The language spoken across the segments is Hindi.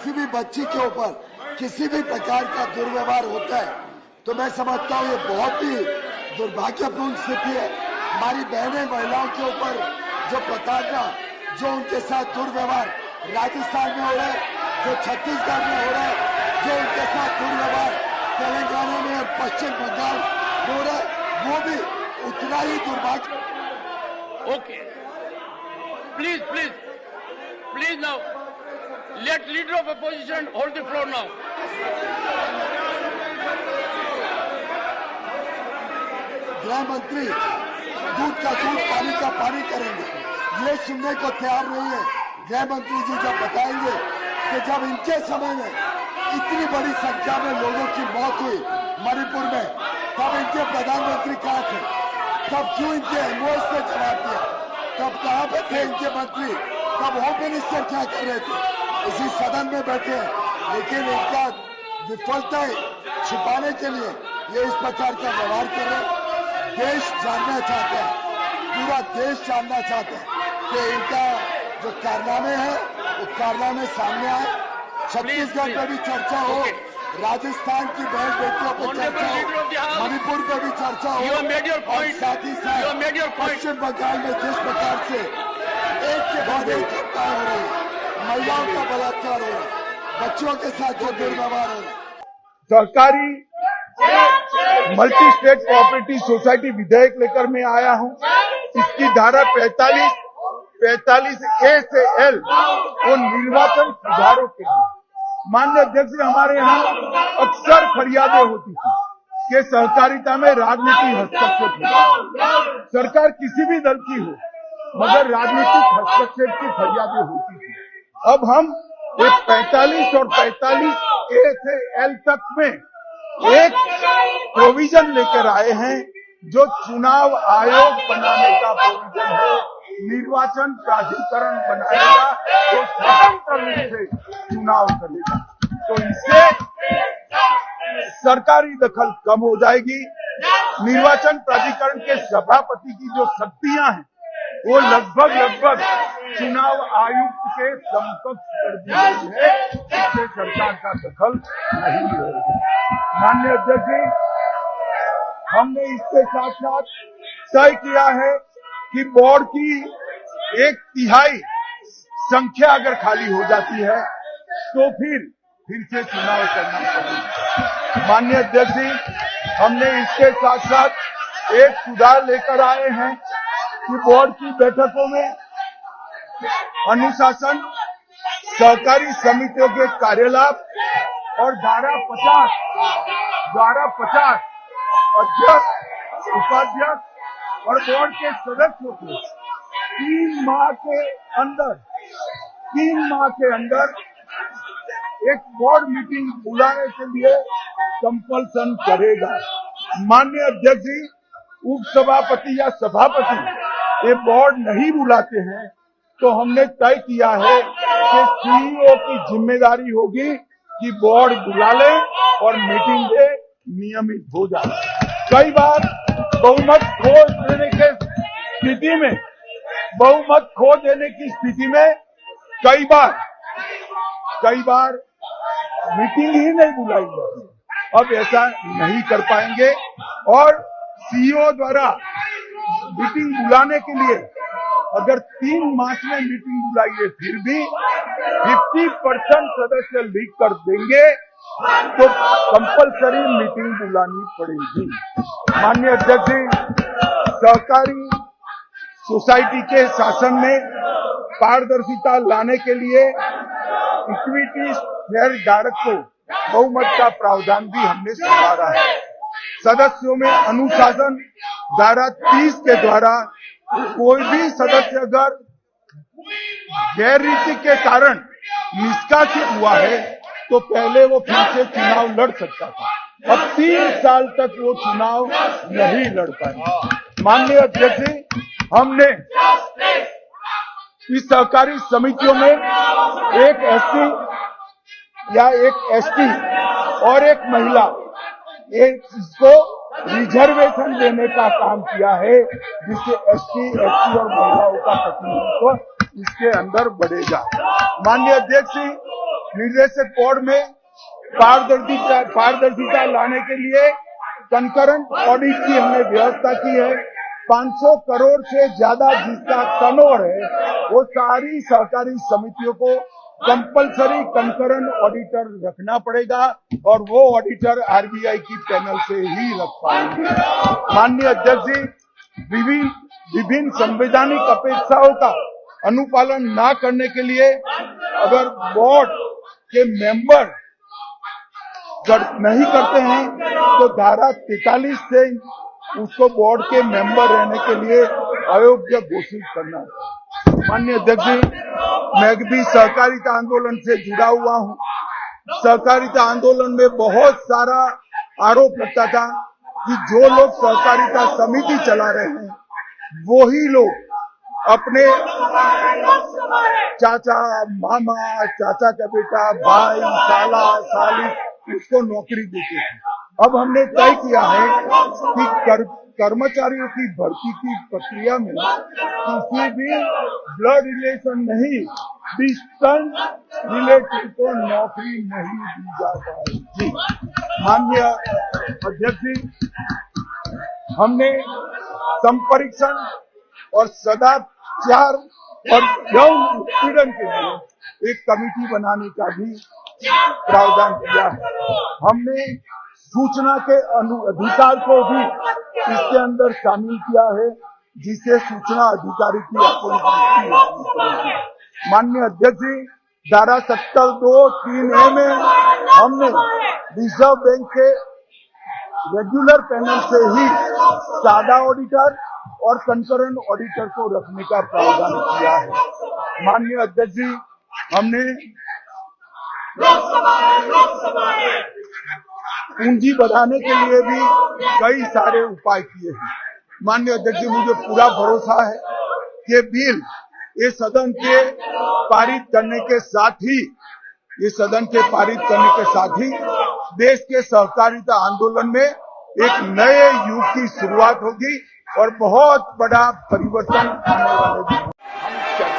किसी भी बच्ची के ऊपर किसी भी प्रकार का दुर्व्यवहार होता है तो मैं समझता हूँ ये बहुत ही दुर्भाग्यपूर्ण स्थिति है। हमारी बहनें महिलाओं के ऊपर जो प्रताड़ना, जो उनके साथ दुर्व्यवहार राजस्थान में हो रहा है, जो छत्तीसगढ़ में हो रहा है, जो उनके साथ दुर्व्यवहार तेलंगाना में और पश्चिम बंगाल में हो रहा है, वो भी उतना ही दुर्भाग्य। Okay, please now let leader of opposition hold the floor now. गृह मंत्री दूध का दूध पानी का पानी करेंगे, ये सुनने को तैयार नहीं है। गृह मंत्री जी जब बताएंगे कि जब इनके समय में इतनी बड़ी संख्या में लोगों की मौत हुई मणिपुर में, तब इनके प्रधानमंत्री कहाँ थे? तब क्यों इनके एमओएस ने जवाब दिया? तब कहाँ पे थे इनके मंत्री? तब होम मिनिस्टर क्या कर रहे थे? इसी सदन में बैठे हैं, लेकिन इनका विफलता छिपाने के लिए ये इस प्रकार का व्यवहार कर रहे हैं। देश जानना चाहता है, पूरा देश जानना चाहता है कि इनका जो कारनामे हैं वो कारनामे सामने आए। छत्तीसगढ़ में भी चर्चा हो, राजस्थान की बहन बेटियों पर चर्चा हो, मणिपुर में भी चर्चा हो, और साथ ही साथ पश्चिम बंगाल में जिस प्रकार से एक के बाद एक हत्या हो रही है, महिलाओं का बलात्कार हो रहा है, बच्चों के साथ जो दुर्व्यवहार हो रहा है। सरकारी मल्टी स्टेट कोऑपरेटिव सोसाइटी विधेयक लेकर मैं आया हूं। इसकी धारा 45A से L वो निर्वाचन सुधारों के लिए। माननीय अध्यक्ष जी, हमारे यहाँ अक्सर फरियादें होती थी कि सहकारिता में राजनीतिक हस्तक्षेप होता। सरकार किसी भी दल की हो, मगर राजनीतिक हस्तक्षेप की फरियादें होती थी। अब हम एक 45 और 45A से L तक में एक प्रोविजन लेकर आए हैं जो चुनाव आयोग बनाने का प्रोविजन है। निर्वाचन प्राधिकरण बनाएगा जो स्वतंत्र रूप से चुनाव करेगा, तो इससे सरकारी दखल कम हो जाएगी। निर्वाचन प्राधिकरण के सभापति की जो शक्तियां हैं वो लगभग चुनाव आयुक्त के समकक्ष कर दी गई है। इससे सरकार का दखल नहीं रहेगा। माननीय अध्यक्ष जी, हमने इसके साथ साथ तय किया है कि बोर्ड की 1/3 संख्या अगर खाली हो जाती है तो फिर से चुनाव करना पड़ेगा। माननीय अध्यक्ष जी, हमने इसके साथ साथ एक सुधार लेकर आए हैं कि बोर्ड की बैठकों में अनुशासन, सहकारी समितियों के कार्यलाभ और धारा 50 अध्यक्ष, उपाध्यक्ष और बोर्ड के सदस्यों को 3 माह के अंदर एक बोर्ड मीटिंग बुलाने के लिए कंपल्सन करेगा। माननीय अध्यक्ष जी, उपसभापति या सभापति ये बोर्ड नहीं बुलाते हैं तो हमने तय किया है कि सीईओ की जिम्मेदारी होगी कि बोर्ड बुला ले और मीटिंग दे, नियमित हो जाए। कई बार बहुमत खो देने की स्थिति में कई बार मीटिंग ही नहीं बुलाई जाती। अब ऐसा नहीं कर पाएंगे और सीईओ द्वारा मीटिंग बुलाने के लिए अगर 3 मार्च में मीटिंग बुलाइए फिर भी 50% सदस्य लीक कर देंगे तो कंपलसरी मीटिंग बुलानी पड़ेगी। माननीय अध्यक्ष जी, सहकारी सोसाइटी के शासन में पारदर्शिता लाने के लिए इक्विटी शेयर धारक को बहुमत का प्रावधान भी हमने सुधारा है। सदस्यों में अनुशासन धारा 30 के द्वारा कोई भी सदस्य अगर गैर रीति के कारण निष्कासित हुआ है तो पहले वो फिर से चुनाव लड़ सकता था। अब 3 साल तक वो चुनाव नहीं लड़ पाए। माननीय अध्यक्ष जी, हमने इस सहकारी समितियों में एक एससी या एक एसटी और एक महिला, इसको रिजर्वेशन देने का काम किया है जिससे एसटी और महिलाओं का प्रतिनिधित्व इसके अंदर बढ़ेगा। माननीय अध्यक्ष जी, निर्देशक बोर्ड में पारदर्शिता लाने के लिए कंकरेंट ऑडिट की हमने व्यवस्था की है। 500 करोड़ से ज्यादा जिसका टर्नओवर है वो सारी सहकारी समितियों को कंपलसरी कंकरेंट ऑडिटर रखना पड़ेगा और वो ऑडिटर आरबीआई की पैनल से ही रख पाएंगे। माननीय अध्यक्ष जी, विभिन्न संवैधानिक अपेक्षाओं का अनुपालन न करने के लिए अगर बोर्ड के मेंबर नहीं करते हैं तो धारा 43 से उसको बोर्ड के मेंबर रहने के लिए अयोग्य घोषित करना है। माननीय अध्यक्ष जी, मैं भी सहकारिता आंदोलन से जुड़ा हुआ हूं। सहकारिता आंदोलन में बहुत सारा आरोप लगता था कि जो लोग सहकारिता समिति चला रहे हैं वही लोग अपने चाचा, मामा, चाचा का बेटा, भाई, साला, साली उसको नौकरी देते थे। अब हमने तय किया है कि कर्मचारियों की भर्ती की प्रक्रिया में किसी भी ब्लड रिलेशन नहीं, डिस्टेंस रिलेटिव को नौकरी नहीं दी जा पाएगी। माननीय अध्यक्ष जी, हमने संपरीक्षण और सदाचार और यौन उत्पीड़न के लिए एक कमेटी बनाने का भी प्रावधान किया है। हमने सूचना के अधिकार को भी इसके अंदर शामिल किया है, जिससे सूचना अधिकारी की अपनी दृष्टि होगी। माननीय अध्यक्ष जी, धारा 72(3)(a) में हमने रिजर्व बैंक के रेगुलर पैनल से ही सादा ऑडिटर और कंकरेंट ऑडिटर को रखने का प्रावधान किया है। माननीय अध्यक्ष जी, हमने पूंजी बढ़ाने के लिए भी कई सारे उपाय किए हैं। माननीय अध्यक्ष जी, मुझे पूरा भरोसा है कि बिल ये सदन के पारित करने के साथ ही देश के सहकारिता आंदोलन में एक नए युग की शुरुआत होगी और बहुत बड़ा परिवर्तन आने वाले हैं।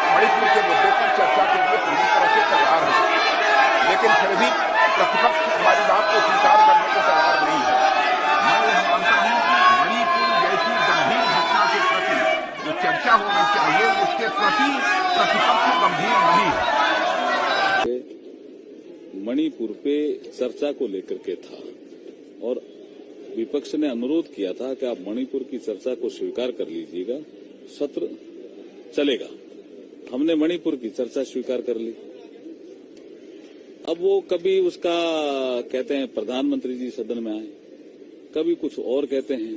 मणिपुर के मुद्दे पर चर्चा के लिए पूरी तरह से तैयार है, लेकिन फिर भी प्रतिपक्ष हमारी बात को स्वीकार करने को तैयार नहीं है। मैं यह मानता हूं कि मणिपुर जैसी गंभीर घटना के प्रति जो चर्चा होनी चाहिए उसके प्रति प्रतिपक्ष गंभीर नहीं है। मणिपुर पे चर्चा को लेकर के था और विपक्ष ने अनुरोध किया था कि आप मणिपुर की चर्चा को स्वीकार कर लीजिएगा, सत्र चलेगा। हमने मणिपुर की चर्चा स्वीकार कर ली। अब वो कभी उसका कहते हैं प्रधानमंत्री जी सदन में आए, कभी कुछ और कहते हैं।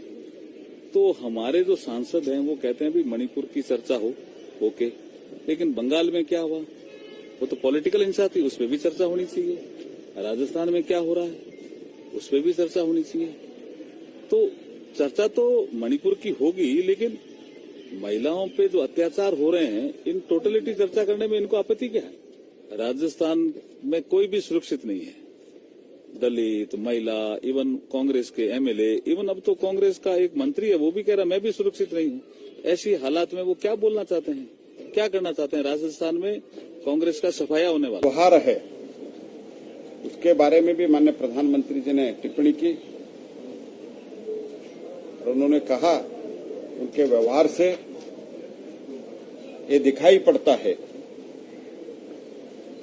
तो हमारे जो सांसद हैं वो कहते हैं भी मणिपुर की चर्चा हो, ओके, लेकिन बंगाल में क्या हुआ वो तो पॉलिटिकल हिंसा थी, उसमें भी चर्चा होनी चाहिए। राजस्थान में क्या हो रहा है उसमें भी चर्चा होनी चाहिए। तो चर्चा तो मणिपुर की होगी, लेकिन महिलाओं पे जो अत्याचार हो रहे हैं इन टोटलिटी चर्चा करने में इनको आपत्ति क्या है। राजस्थान में कोई भी सुरक्षित नहीं है, दलित, महिला, इवन कांग्रेस के एमएलए, इवन अब तो कांग्रेस का एक मंत्री है वो भी कह रहा मैं भी सुरक्षित नहीं हूं। ऐसी हालात में वो क्या बोलना चाहते हैं, क्या करना चाहते हैं। राजस्थान में कांग्रेस का सफाया होने वाला व्यवहार है, उसके बारे में भी माननीय प्रधानमंत्री जी ने टिप्पणी की और उन्होंने कहा उनके व्यवहार से ये दिखाई पड़ता है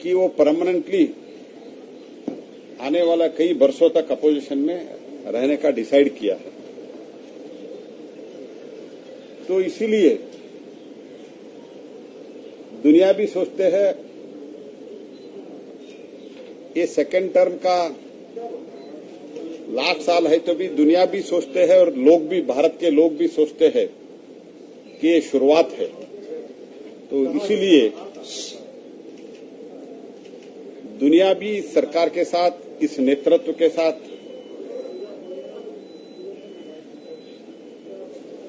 कि वो परमानेंटली आने वाला कई वर्षों तक अपोजिशन में रहने का डिसाइड किया है। तो इसीलिए दुनिया भी सोचते हैं ये सेकेंड टर्म का लास्ट साल है, तो भी दुनिया भी सोचते हैं और लोग भी, भारत के लोग भी सोचते हैं कि ये शुरुआत है। तो इसीलिए दुनिया भी सरकार के साथ, इस नेतृत्व के साथ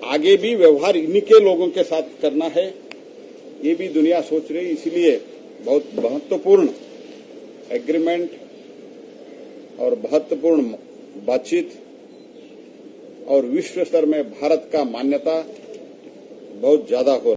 आगे भी व्यवहार इन्हीं के लोगों के साथ करना है, ये भी दुनिया सोच रही। इसीलिए बहुत महत्वपूर्ण एग्रीमेंट और महत्वपूर्ण बातचीत और विश्व स्तर में भारत का मान्यता बहुत ज्यादा हो